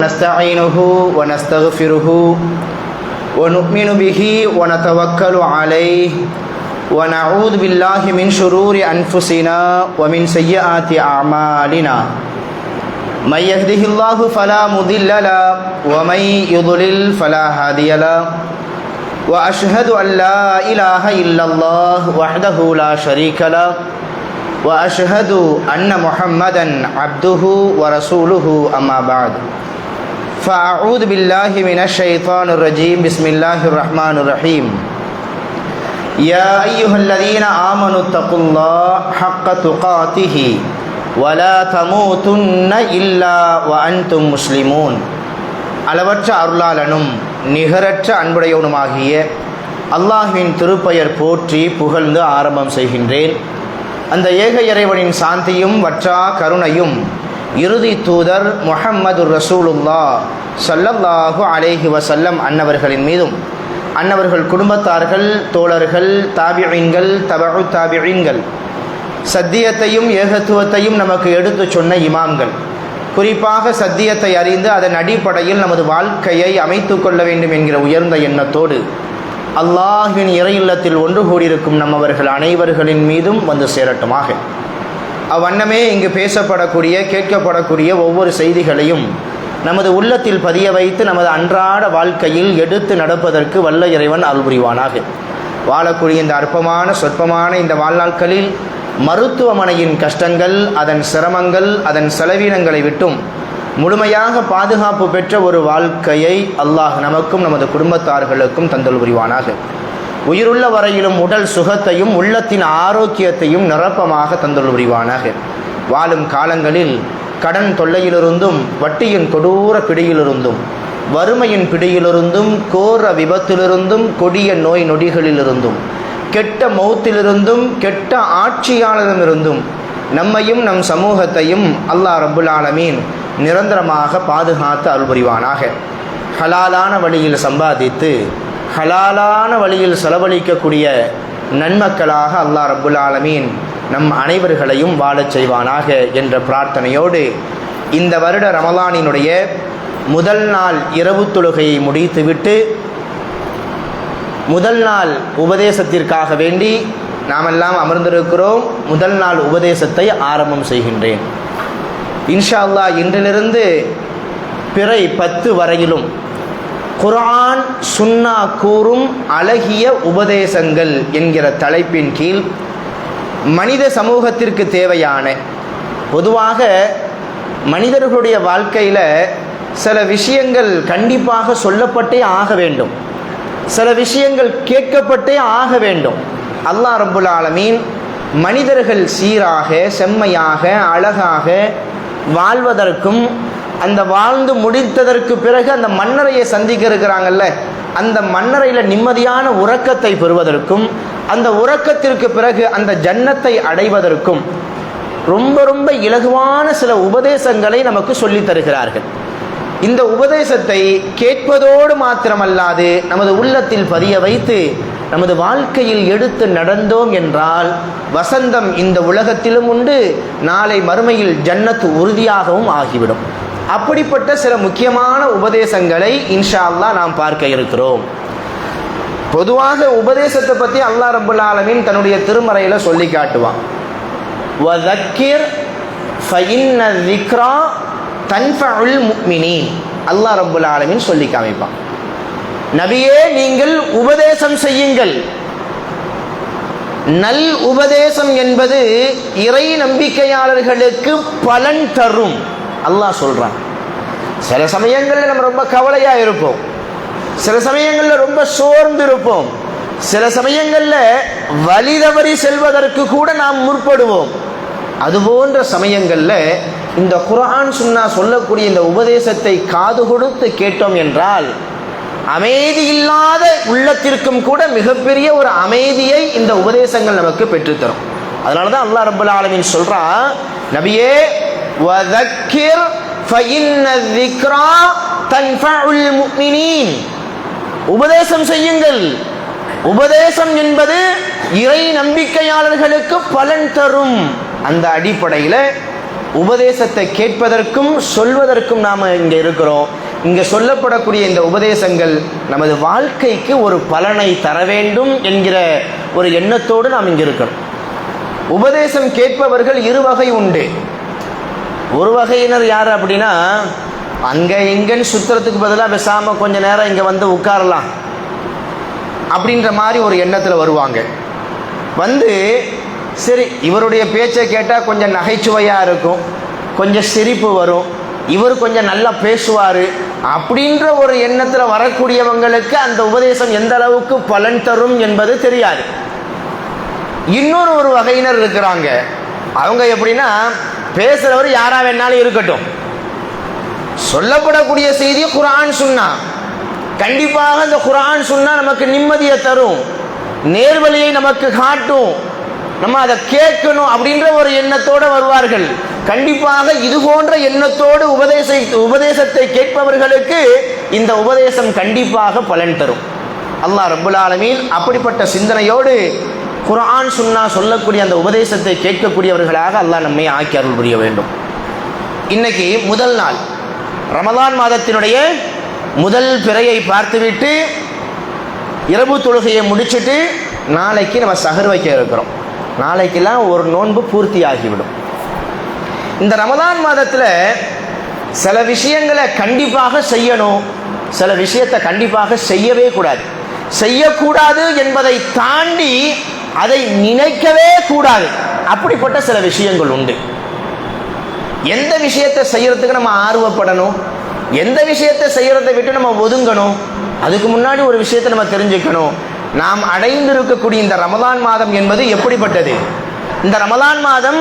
نستعينه ونستغفره ونؤمن به ونتوكل عليه ونعوذ بالله من شرور أنفسنا ومن سيئات أعمالنا من يهده الله فلا مضل له ومن يضلل فلا هادي له وأشهد أن لا إله إلا الله وحده لا شريك له وأشهد أن محمدا عبده ورسوله أما بعد فأعوذ بالله من الشيطان الرجيم بسم الله الرحمن الرحيم يا أيها الذين آمنوا اتقوا الله حق تقاته ولا تموتن إلا وأنتم مسلمون அளவற்ற அருளாளனும் நிகரற்ற அன்புடையவனுமாகிய அல்லாஹ்வின் திருப்பெயர் போற்றி புகழ்ந்து ஆரம்பம் செய்கின்றேன். அந்த ஏக இறைவனின் சாந்தியும் வற்றா கருணையும் இறுதி தூதர் முஹம்மது ரசூலுல்லாஹ் ஸல்லல்லாஹு அலைஹி வஸல்லம் அன்னவர்களின் மீதும் அன்னவர்கள் குடும்பத்தார்கள், தோழர்கள், தாபிஈன்கள், தபஉ தாபிஈன்கள், சத்தியத்தையும் ஏகத்துவத்தையும் நமக்கு எடுத்து சொன்ன இமாம்கள், குறிப்பாக சத்தியத்தை அறிந்து அதன் அடிப்படையில் நமது வாழ்க்கையை அமைத்து கொள்ள வேண்டும் என்கிற உயர்ந்த எண்ணத்தோடு அல்லாஹ்வின் இறை இல்லத்தில் ஒன்று கூடியிருக்கும் நம்மவர்கள் அனைவர்களின் மீதும் வந்து சேரட்டுமாக. அவ்வண்ணமே இங்கு பேசப்படக்கூடிய கேட்கப்படக்கூடிய ஒவ்வொரு செய்திகளையும் நமது உள்ளத்தில் பதிய வைத்து நமது அன்றாட வாழ்க்கையில் எடுத்து நடப்பதற்கு வல்ல இறைவன் அருள் புரிவானாக. வாழக்கூடிய இந்த அற்பமான சொற்பமான இந்த வாழ்நாட்களில் மருத்துவமனையின் கஷ்டங்கள், அதன் சிரமங்கள், அதன் செலவினங்களை விட்டும் முழுமையாக பாதுகாப்பு பெற்ற ஒரு வாழ்க்கையை அல்லாஹ் நமக்கும் நமது குடும்பத்தார்களுக்கும் தந்தல் புரிவானாக. உயிருள்ள வரையிலும் உடல் சுகத்தையும் உள்ளத்தின் ஆரோக்கியத்தையும் நிரப்பமாக தந்தல் புரிவானாக. வாழும் காலங்களில் கடன் தொல்லையிலிருந்தும், வட்டியின் கொடூர பிடியிலிருந்தும், வறுமையின் பிடியிலிருந்தும், கோர விபத்திலிருந்தும், கொடிய நோய் நொடிகளிலிருந்தும், கெட்ட மௌத்திலிருந்தும், கெட்ட ஆட்சியாளரிடமிருந்தும் நம்மையும் நம் சமூகத்தையும் அல்லாஹ் ரப்புல் ஆலமீன் நிரந்தரமாக பாதுகாத்து அருள் புரிவானாக. ஹலாலான வழியில் சம்பாதித்து ஹலாலான வழியில் செலவழிக்கக்கூடிய நன்மக்களாக அல்லாஹ் ரப்புல் ஆலமீன் நம் அனைவர்களையும் வாழச் செய்வானாக என்ற பிரார்த்தனையோடு இந்த வருட ரமலானினுடைய முதல் நாள் இரவு தொழுகையை முடித்துவிட்டு முதல் நாள் உபதேசத்திற்காக வேண்டி நாமெல்லாம் அமர்ந்திருக்கிறோம். முதல் நாள் உபதேசத்தை ஆரம்பம் செய்கின்றேன். இன்ஷா அல்லாஹ் இன்றிலிருந்து பிறை 10 வரையிலும் குர்ஆன் சுன்னா கூறும் அழகிய உபதேசங்கள் என்கிற தலைப்பின் கீழ் மனித சமூகத்திற்கு தேவையான, பொதுவாக மனிதர்களுடைய வாழ்க்கையில் சில விஷயங்கள் கண்டிப்பாக சொல்லப்பட்டே ஆக வேண்டும், சில விஷயங்கள் கேட்கப்பட்டே ஆக வேண்டும். அல்லாஹ் ரப்புல் ஆலமீன் மனிதர்கள் சீராக, செம்மையாக, அழகாக வாழ்வதற்கும், அந்த வாழ்ந்து முடித்ததற்கு பிறகு அந்த மன்னரையை சந்திக்க இருக்கிறாங்கல்ல, அந்த மன்னரையில் நிம்மதியான உறக்கத்தை பெறுவதற்கும், அந்த உறக்கத்திற்கு பிறகு அந்த ஜன்னத்தை அடைவதற்கும் ரொம்ப ரொம்ப இலகுவான சில உபதேசங்களை நமக்கு சொல்லித் தருகிறார்கள். இந்த உபதேசத்தை கேட்பதோடு மாத்திரமல்லாது நமது உள்ளத்தில் பதிய வைத்து நமது வாழ்க்கையில் எடுத்து நடந்தோம் என்றால் வசந்தம் இந்த உலகத்திலும் உண்டு, நாளை மறுமையில் ஜன்னத்து உறுதியாகவும் ஆகிவிடும். அப்படிப்பட்ட சில முக்கியமான உபதேசங்களை இன்ஷா அல்லாஹ் நாம் பார்க்க இருக்கிறோம். பொதுவாக உபதேசத்தை பற்றி அல்லாஹ் ரப்புல் ஆலமீன் தன்னுடைய திருமறையில் சொல்லி காட்டுவான். வதக்கிர் ஃபஇன்ன ذிக்ரா தன்ஃபஉல் முஃமினீன். அல்லாஹ் ரப்புல் ஆலமீன் சொல்லி காமிப்பான், நபியே நீங்கள் உபதேசம் செய்யுங்கள். நல் உபதேசம் என்பது இறை நம்பிக்கையாளர்களுக்கு பலன் தரும். அல்லாஹ் சொல்றான். சில சமயங்களில் நம்ம ரொம்ப கவலையா இருப்போம், சில சமயங்களில் ரொம்ப சோர்ந்து இருப்போம், சில சமயங்களில் வழி தவறி செல்வதற்கு கூட நாம் முற்படுவோம். அதுபோன்ற சமயங்களில் இந்த குர்ஆன் சுன்னா சொல்லக்கூடிய இந்த உபதேசத்தை காது கொடுத்து கேட்டோம் என்றால் அமைதி இல்லாத உள்ளத்திற்கும் கூட மிகப்பெரிய ஒரு அமைதியை இந்த உபதேசங்கள் நமக்கு பெற்றுத்தரும். அதனால தான் அல்லாஹ் ரப்புல் ஆலமீன் சொல்றான், நபியே வதக்கிர் ஃபஇன்ன ذிக்ரா தன்ஃபஉல் முஃமினீன். உபதேசம் செய்யுங்கள். உபதேசம் என்பது இறை நம்பிக்கையாளர்களுக்கு பலன் தரும். அந்த அடிப்படையில் உபதேசத்தை கேட்பதற்கும் சொல்வதற்கும் நாம் இங்கே இருக்கிறோம். இங்கே சொல்லப்படக்கூடிய இந்த உபதேசங்கள் நமது வாழ்க்கைக்கு ஒரு பலனை தர வேண்டும் என்கிற ஒரு எண்ணத்தோடு நாம் இங்கே இருக்கணும். உபதேசம் கேட்பவர்கள் இரு வகை உண்டு. ஒரு வகையினர் யார் அப்படின்னா, அங்கே இங்கன்னு சுற்றுறதுக்கு பதிலாக பேசாமல் கொஞ்ச நேரம் இங்கே வந்து உட்காரலாம் அப்படின்ற மாதிரி ஒரு எண்ணத்தில் வருவாங்க. வந்து சரி இவருடைய பேச்சை கேட்டால் கொஞ்சம் நகைச்சுவையாக இருக்கும், கொஞ்சம் சிரிப்பு வரும், இவர் கொஞ்சம் நல்லா பேசுவார் அப்படின்ற ஒரு எண்ணத்தில் வரக்கூடியவங்களுக்கு அந்த உபதேசம் எந்த அளவுக்கு பலன் தரும் என்பது தெரியாது. இன்னொரு வகையினர் இருக்கிறாங்க. அவங்க எப்படின்னா, பேசுகிறவர் யாரா வேணாலும் இருக்கட்டும், சொல்லப்படக்கூடிய செய்தி குர்ஆன் சுன்னா, கண்டிப்பாக இந்த குர்ஆன் சுன்னா நமக்கு நிம்மதியை தரும், நேர்வழியை நமக்கு காட்டும், நம்ம அதை கேட்கணும் அப்படின்ற ஒரு எண்ணத்தோடு வருவார்கள். கண்டிப்பாக இது போன்ற எண்ணத்தோடு உபதேசத்தை கேட்பவர்களுக்கு இந்த உபதேசம் கண்டிப்பாக பலன் தரும். அல்லாஹ் ரப்புல் ஆலமீன் அப்படிப்பட்ட சிந்தனையோடு குர்ஆன் சுன்னா சொல்லக்கூடிய அந்த உபதேசத்தை கேட்கக்கூடியவர்களாக அல்லாஹ் நம்மை ஆக்கி அருள் புரிய வேண்டும். இன்னைக்கு முதல் நாள், ரமலான் மாதத்தினுடைய முதல் பிறையை பார்த்துவிட்டு இரவு தொழுகையை முடிச்சுட்டு நாளைக்கு நம்ம சஹர் வைக்க இருக்கிறோம். நாளைக்கெல்லாம் ஒரு நோன்பு பூர்த்தி ஆகிவிடும். இந்த ரமலான் மாதத்தில் சில விஷயங்களை கண்டிப்பாக செய்யணும், சில விஷயத்தை கண்டிப்பாக செய்யவே கூடாது. செய்யக்கூடாது என்பதை தாண்டி அதை நினைக்கவே கூடாது, அப்படிப்பட்ட சில விஷயங்கள் உண்டு. எந்த விஷயத்தை செய்யறதுக்கு நம்ம ஆர்வப்படணும், எந்த விஷயத்தை செய்யறதை விட்டு நம்ம ஒதுங்கணும், அதுக்கு முன்னாடி ஒரு விஷயத்தை நம்ம தெரிஞ்சுக்கணும். நாம் அடைந்திருக்கக்கூடிய இந்த ரமலான் மாதம் என்பது எப்படிப்பட்டது, இந்த ரமலான் மாதம்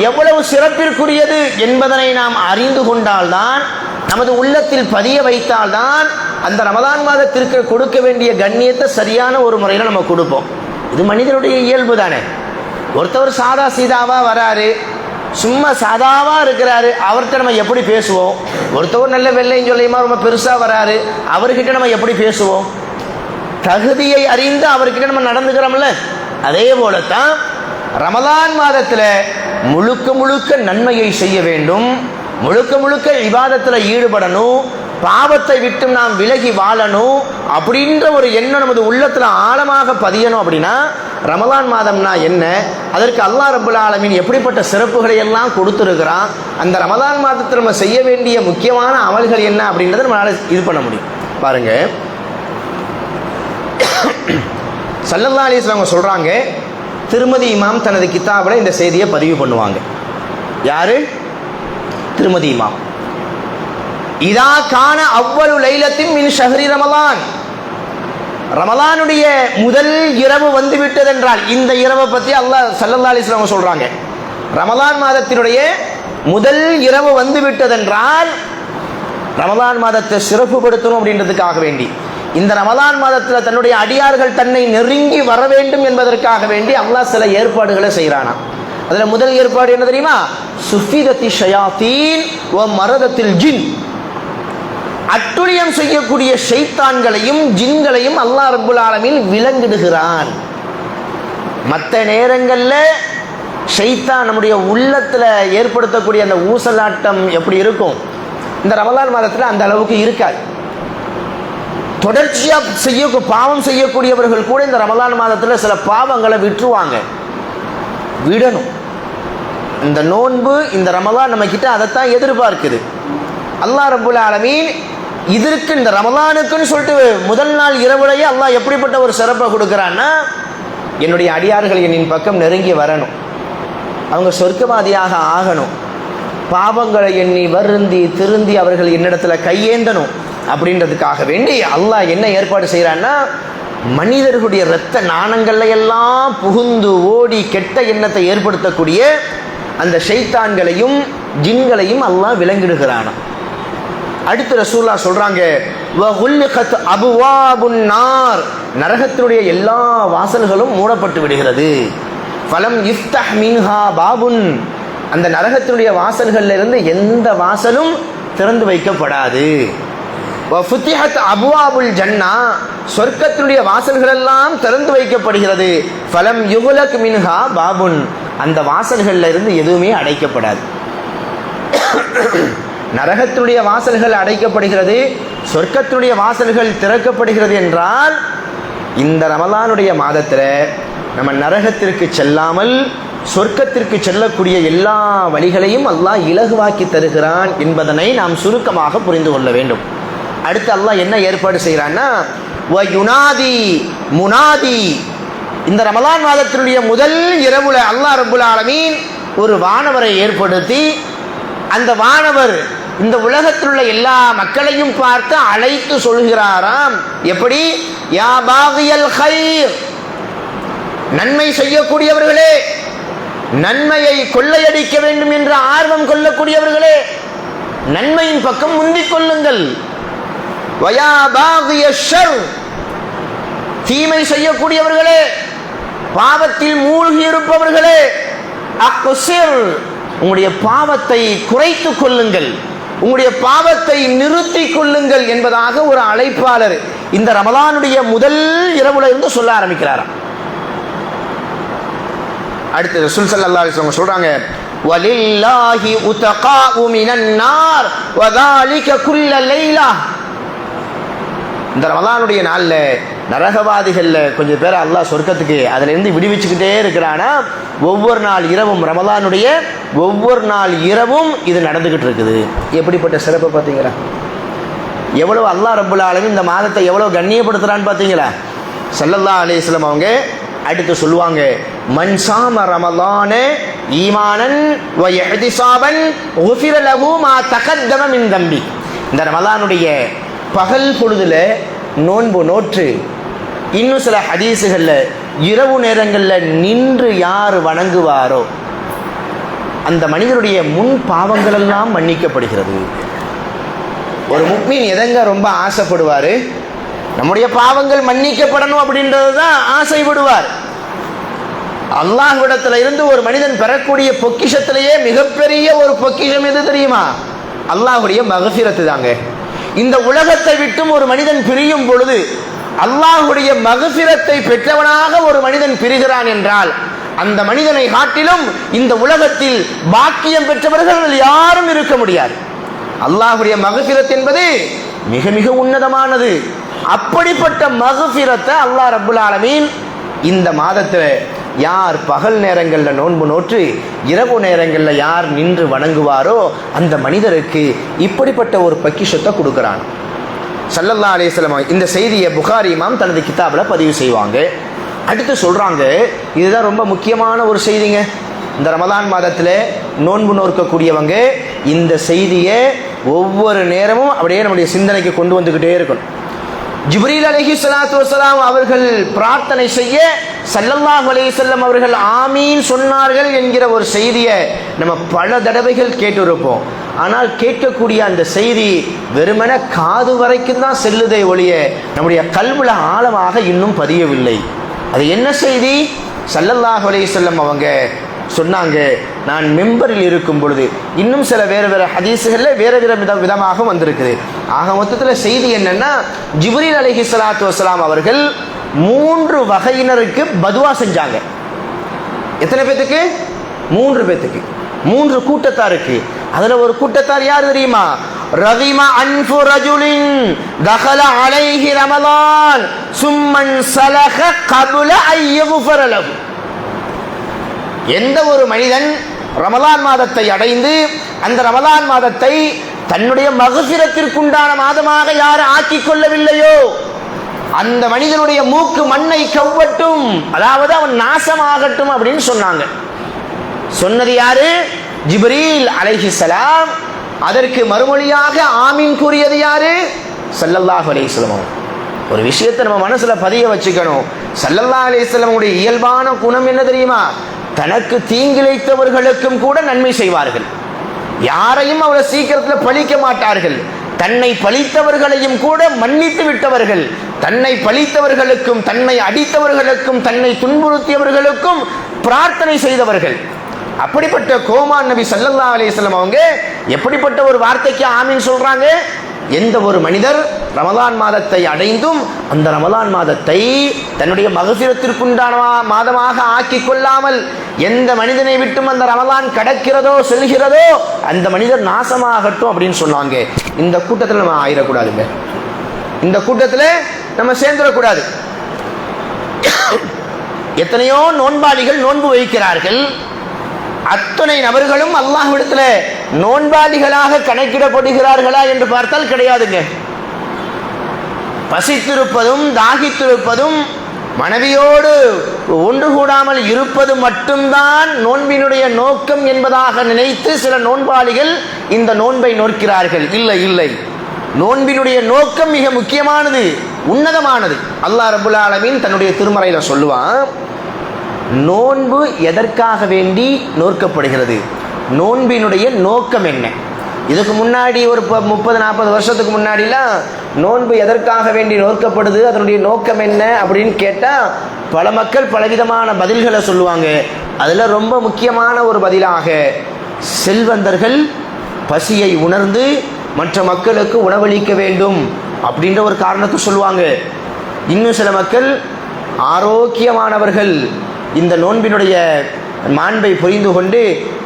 எவ்வளவு சிறப்பிற்குரியது என்பதனை நாம் அறிந்து கொண்டால்தான், நமது உள்ளத்தில் பதிய வைத்தால்தான் அந்த ரமலான் மாதத்திற்கு கொடுக்க வேண்டிய கண்ணியத்தை சரியான ஒரு முறையில் நம்ம கொடுப்போம். இது மனிதனுடைய இயல்பு தானே. ஒருத்தவர் சாதா சீதாவா வராரு, சும்மா சாதாவா இருக்கிறாரு, அவர்கிட்ட நம்ம எப்படி பேசுவோம்? ஒருத்தவர் நல்ல வெள்ளையும் சொல்லியுமா ரொம்ப பெருசா வராரு, அவர்கிட்ட நம்ம எப்படி பேசுவோம்? தகுதியை அறிந்து அவர்கிட்ட நம்ம நடந்துக்கிறோம்ல. அதே போலத்தான் ரமலான் மாதத்தில் முழுக்க முழுக்க நன்மையை செய்ய வேண்டும், முழுக்க முழுக்க இபாதத்தில் ஈடுபடணும், பாவத்தை விட்டு நாம் விலகி வாழணும் அப்படின்ற ஒரு எண்ணம் நமது உள்ளத்தில் ஆழமாக பதியணும். அப்படின்னா ரமலான் மாதம்னா என்ன, அதற்கு அல்லாஹ் ரப்புல் ஆலமீன் எப்படிப்பட்ட சிறப்புகளை எல்லாம் கொடுத்துருக்கிறான், அந்த ரமலான் மாதத்தில் நம்ம செய்ய வேண்டிய முக்கியமான அமல்கள் என்ன அப்படின்றத நம்மளால் இது பண்ண முடியும். பாருங்க, ஸல்லல்லாஹு அலைஹி வஸல்லம் சொல்றாங்க, திருமதி இமாம் தனது கிதாபில் இந்த செய்தியை பதிவு பண்ணுவாங்க. யாரு? திருமதி இமாம். இதா கான அவ்வளு லைலத்தின் மின் ஷஹ்ரி ரமலான், ரமலானுடைய முதல் இரவு வந்து விட்டதென்றால், இந்த இரவை பற்றி அல்லாஹ் ஸல்லல்லாஹு அலைஹி வஸல்லம் சொல்றாங்க, ரமலான் மாதத்தினுடைய முதல் இரவு வந்து விட்டதென்றால், ரமலான் மாதத்தை சிறப்புப்படுத்தணும் அப்படின்றதுக்காக வேண்டி, இந்த ரமலான் மாதத்தில் தன்னுடைய அடியார்கள் தன்னை நெருங்கி வர வேண்டும் என்பதற்காக வேண்டி அல்லாஹ் சில ஏற்பாடுகளை செய்கிறானா. அதில் முதல் ஏற்பாடு என்ன தெரியுமா? சுஃபிதத்தி ஷயாத்தீன் வ மரதத்தில் ஜின், அட்டுழியம் செய்யக்கூடிய ஷைத்தான்களையும் ஜின்களையும் அல்லாஹ் ரப்புல் ஆலமீன் விலங்கிடுகிறான். மற்ற நேரங்களில் ஷைத்தான் நம்முடைய உள்ளத்தில் ஏற்படுத்தக்கூடிய அந்த ஊசலாட்டம் எப்படி இருக்கும், இந்த ரமலான் மாதத்தில் அந்த அளவுக்கு இருக்காது. தொடர்ச்சியாக பாவம் செய்யக்கூடியவர்கள் கூட இந்த ரமலான் மாதத்தில் சில பாவங்களை விட்டுருவாங்க. விடணும். இந்த நோன்பு, இந்த ரமலான் நம்ம கிட்ட அதைத்தான் எதிர்பார்க்குது. அல்லாஹ் ரப்புல் ஆலமீன் இதற்கு, இந்த ரமலானுக்குன்னு சொல்லிட்டு முதல் நாள் இரவுலையே அல்லாஹ் எப்படிப்பட்ட ஒரு சிறப்பை கொடுக்குறான்னா, என்னுடைய அடியார்கள் என்னின் பக்கம் நெருங்கி வரணும், அவங்க சொர்க்கவாதியாக ஆகணும், பாவங்களை எண்ணி வருந்தி திருந்தி அவர்கள் என்னிடத்தில் கையேந்தணும் அப்படின்றதுக்காக வேண்டி அல்லாஹ் என்ன ஏற்பாடு செய்கிறான்னா, மனிதர்களுடைய இரத்த நாணங்கள்ல எல்லாம் புகுந்து ஓடி கெட்ட எண்ணத்தை ஏற்படுத்தக்கூடிய அந்த ஷைத்தான்களையும் ஜின்களையும் அல்லாஹ் விலங்கிடுகிறானா. அடுத்து ரசூலுல்லாஹ் சொல்றாங்க, வகுல்லிகத் அபுவாபுன் நார், நரகத்தினுடைய எல்லா வாசல்களும் மூடப்பட்டு விடுகிறது. ஃபலம் யுஃப்தஹ் மின்ஹா பாபுன், அந்த நரகத்தினுடைய வாசல்கள்ல இருந்து எந்த வாசலும் திறந்து வைக்கப்படாது. வஃபுத்திஹத் அபுவாபுல் ஜன்னா, சொர்க்கத்தினுடைய வாசல்கள் எல்லாம் திறந்து வைக்கப்படுகிறது. ஃபலம் யுக்லக் மின்ஹா பாபுன், அந்த வாசல்கள்ல இருந்து எதுவுமே அடைக்கப்படாது. நரகத்தினுடைய வாசல்கள் அடைக்கப்படுகிறது, சொர்க்கத்தினுடைய வாசல்கள் திறக்கப்படுகிறது என்றால் இந்த ரமலானுடைய மாதத்தில் நம்ம நரகத்திற்கு செல்லாமல் சொர்க்கத்திற்கு செல்லக்கூடிய எல்லா வழிகளையும் அல்லாஹ் இலகுவாக்கி தருகிறான் என்பதனை நாம் சுருக்கமாக புரிந்து கொள்ள வேண்டும். அடுத்து அல்லாஹ் என்ன ஏற்பாடு செய்கிறான்னா, வயுனாதி முனாதி, இந்த ரமலான் மாதத்தினுடைய முதல் இரவுல அல்லாஹ் ரப்புல் ஆலமீன் ஒரு வானவரை ஏற்படுத்தி, அந்த வானவர் இந்த உலகத்தில் உள்ள எல்லா மக்களையும் பார்த்து அழைத்து சொல்கிறாராம். எப்படி? யா பாகியல் கைர், நன்மை செய்யக்கூடியவர்களே, நன்மையை கொள்ளையடிக்க வேண்டும் என்ற ஆர்வம் கொள்ளக்கூடியவர்களே, நன்மையின் பக்கம் முந்திக் கொள்ளுங்கள். வயா பாகிய ஷர், தீமை செய்யக்கூடியவர்களே, பாவத்தில் மூழ்கி இருப்பவர்களே, அக்ஸிர், உங்களுடைய பாவத்தை குறைத்துக் கொள்ளுங்கள், உங்களுடைய பாவத்தை நிறுத்திக் கொள்ளுங்கள் என்பதாக ஒரு அழைப்பாளர் இந்த ரமலானுடைய முதல் இரவுல இருந்து சொல்ல ஆரம்பிக்கிறாராம். அடுத்து ரசூல் ஸல்லல்லாஹு அலைஹி வஸல்லம் சொல்றாங்க, வலில்லாஹி உதகாஉ மினன் நார் வதாலிக குல்ல லைலா. இந்த ரமலானுடைய நாள்ல நரகவாதிகள்ல கொஞ்சம் பேரை அல்லாஹ் சொர்க்கத்துக்கு அதுல இருந்து விடுவிச்சுக்கிட்டே இருக்கிறானா. ஒவ்வொரு நாள் இரவும், ரமலானுடைய ஒவ்வொரு நாள் இரவும் இது நடந்துகிட்டு இருக்குது. எப்படிப்பட்ட சிறப்பு பார்த்தீங்களா? எவ்வளவு அல்லாஹ் ரப்புல் ஆலமீன் இந்த மாதத்தை எவ்வளவு கண்ணியப்படுத்துறான்னு பார்த்தீங்களா? ஸல்லல்லாஹு அலைஹி வஸல்லம் அவங்க அடுத்து சொல்லுவாங்க, மன் ஸாம ரமலான ஈமானன் வ இஹ்திஸாபன் குஃபிர லஹு மா தகத்தம மின் தம்பி. இந்த ரமலானுடைய பகல் பொழுதுல நோன்பு நோற்று, இன்னும் சில ஹதீஸுகள்ல இரவு நேரங்களில் நின்று யார் வணங்குவாரோ அந்த மனிதனுடைய முன் பாவங்கள் எல்லாம் மன்னிக்கப்படுகிறது. ஒரு முஃமின் எதங்க ரொம்ப ஆசைப்படுவார்? நம்முடைய பாவங்கள் மன்னிக்கப்படணும் அப்படின்றது தான் ஆசைப்படுவார். அல்லாஹ்விடத்தில் இருந்து ஒரு மனிதன் பெறக்கூடிய பொக்கிஷத்திலேயே மிகப்பெரிய ஒரு பொக்கிஷம் எது தெரியுமா? அல்லாஹ்வுடைய மக்ஃபிரத்து தாங்க. இந்த உலகத்தை விட்டும் ஒரு மனிதன் பிரியும் பொழுது அல்லாஹ்வுடைய மக்ஃபிரத்தை பெற்றவனாக ஒரு மனிதன் பிரிகிறான் என்றால் அந்த மனிதனை காட்டிலும் இந்த உலகத்தில் பாக்கியம் பெற்றவர்கள் யாரும் இருக்க முடியாது. அல்லாஹ்வுடைய மக்ஃபிரத் என்பது மிக மிக உன்னதமானது. அப்படிப்பட்ட மக்ஃபிரத்தை அல்லாஹ் ரப்புல் ஆலமீன் இந்த மாதத்தில் யார் பகல் நேரங்களில் நோன்பு நோற்று இரவு நேரங்களில் யார் நின்று வணங்குவாரோ அந்த மனிதருக்கு இப்படிப்பட்ட ஒரு பொக்கிஷத்தை கொடுக்குறான். ஸல்லல்லாஹு அலைஹி வஸல்லம் இந்த செய்தியை புகாரி இமாம் தனது கிதாபில் பதிவு செய்வாங்க. அடுத்து சொல்கிறாங்க, இதுதான் ரொம்ப முக்கியமான ஒரு செய்திங்க. இந்த ரமலான் மாதத்தில் நோன்பு நோக்கக்கூடியவங்க இந்த செய்தியை ஒவ்வொரு நேரமும் அப்படியே நம்முடைய சிந்தனைக்கு கொண்டு வந்துக்கிட்டே இருக்கணும். ஜிப்ரீல் அலைஹிஸ்ஸலாத்து வஸ்ஸலாம் அவர்கள் பிரார்த்தனை செய்ய ஸல்லல்லாஹு அலைஹி வஸல்லம் அவர்கள் ஆமீன் சொன்னார்கள் என்கிற ஒரு செய்தியை நம்ம பல தடவைகள் கேட்டிருப்போம். ஆனால் கேட்கக்கூடிய அந்த செய்தி வெறுமன காது வரைக்கும் தான் செல்லுதே ஒழிய நம்முடைய கல்வில ஆழமாக இன்னும் பதியவில்லை. அது என்ன செய்தி? ஸல்லல்லாஹு அலைஹி வஸல்லம் அவங்க சொன்னாங்க, நான் மெம்பரில் இருக்கும் பொழுது, இன்னும் சில வேறு வேறு ஹதீஸுகளில் வேறு வேறு விதமாக வந்திருக்குது. ஆக மொத்தத்தில் செய்தி என்னன்னா, ஜிப்ரீல் அலைஹிஸ்ஸலாத்து வஸ்ஸலாம் அவர்கள் 3 வகையினருக்கு பதுவா செஞ்சாங்க. எத்தனை பேத்துக்கு? 3 பேத்துக்கு, 3 கூட்டத்தாருக்கு. அதுல ஒரு கூட்டத்தார் யார் தெரியுமா? ரகிம அன்ஃபு ரஜுலின் தகல அலைஹி ரமலான் சும்மன் சலக கபுல ஐயகுஃபர லஹு. எந்த ஒரு மனிதன் ரமலான் மாதத்தை அடைந்து அந்த ரமலான் மாதத்தை தன்னுடைய மக்ஃபிரத்திற்குண்டான மாதமாக யார் ஆக்கிக் கொள்ளவில்லையோ அந்த மனிதனுடைய மூக்கு மண்ணை கவ்வட்டும், அதாவது அவன் நாசமாகட்டும் அப்படின்னு சொன்னாங்க. சொன்னது யாரு? ஜிப்ரீல் அலைஹிஸ்ஸலாம். அதற்கு மறுமொழியாக ஆமீன் கூறியது யாரு? ஸல்லல்லாஹு அலைஹி வஸல்லம். ஒரு விஷயத்தை நம்ம மனசுல பதிய வச்சுக்கணும். ஸல்லல்லாஹு அலைஹி வஸல்லம் இயல்பான குணம் என்ன தெரியுமா? தனக்கு தீங்கிழைத்தவர்களுக்கும் கூட நன்மை செய்வார்கள். யாரையும் அவ்வளவு சீக்கிரத்தில் பழிக்க மாட்டார்கள். தன்னை பழித்தவர்களையும் கூட மன்னித்து விட்டவர்கள். தன்னை பழித்தவர்களுக்கும் தன்னை அடித்தவர்களுக்கும் தன்னை துன்புறுத்தியவர்களுக்கும் பிரார்த்தனை செய்தவர்கள். அப்படிப்பட்ட கோமான் நபி ஸல்லல்லாஹு அலைஹி வஸல்லம் அவங்க எப்படிப்பட்ட ஒரு வார்த்தைக்கு ஆமீன் சொல்றாங்க? எந்த ஒரு மனிதர் ரமலான் மாதத்தை அடைந்தும் அந்த ரமலான் மாதத்தை தன்னுடைய மக்ஃபிரத்திற்குண்டான மாதமாக ஆக்கிக் கொள்ளாமல் எந்த மனிதனை விட்டும் அந்த ரமலான் கடக்கிறதோ செல்கிறதோ அந்த மனிதர் நாசமாகட்டும் அப்படின்னு சொன்னாங்க. இந்த கூட்டத்தில் நம்ம ஆயிடக்கூடாதுங்க, இந்த கூட்டத்தில் நம்ம சேர்ந்துடக்கூடாது. எத்தனையோ நோன்பாளிகள் நோன்பு வைக்கிறார்கள், அத்தனை நபர்களும் அல்லாஹ்விடத்தில் நோன்பாளிகளாக கணக்கிடப்படுகிறார்களா என்று பார்த்தால் கிடையாதுங்க. பசித்திருப்பதும் தாகித்திருப்பதும் மனைவியோடு ஒன்று கூடாமல் இருப்பது மட்டும்தான் நோன்பினுடைய நோக்கம் என்பதாக நினைத்து சில நோன்பாளிகள் இந்த நோன்பை நோக்கிறார்கள். இல்லை இல்லை, நோன்பினுடைய நோக்கம் மிக முக்கியமானது, உன்னதமானது. அல்லாஹ் ரப்புல் ஆலமீன் தன்னுடைய திருமறையில் சொல்லுவான், நோன்பு எதற்காக வேண்டி நோக்கப்படுகிறது, நோன்பினுடைய நோக்கம் என்ன. இதுக்கு முன்னாடி ஒரு 30-40 வருஷத்துக்கு முன்னாடிலாம் நோன்பு எதற்காக வேண்டி நோக்கப்படுது, அதனுடைய நோக்கம் என்ன அப்படின்னு கேட்டால் பல மக்கள் பலவிதமான பதில்களை சொல்லுவாங்க. அதில் ரொம்ப முக்கியமான ஒரு பதிலாக, செல்வந்தர்கள் பசியை உணர்ந்து மற்ற மக்களுக்கு உணவளிக்க வேண்டும் அப்படின்ற ஒரு காரணத்தை சொல்லுவாங்க. இன்னும் சில மக்கள் ஆரோக்கியமானவர்கள் இந்த நோன்பினுடைய மாண்பை புரிந்து கொண்டு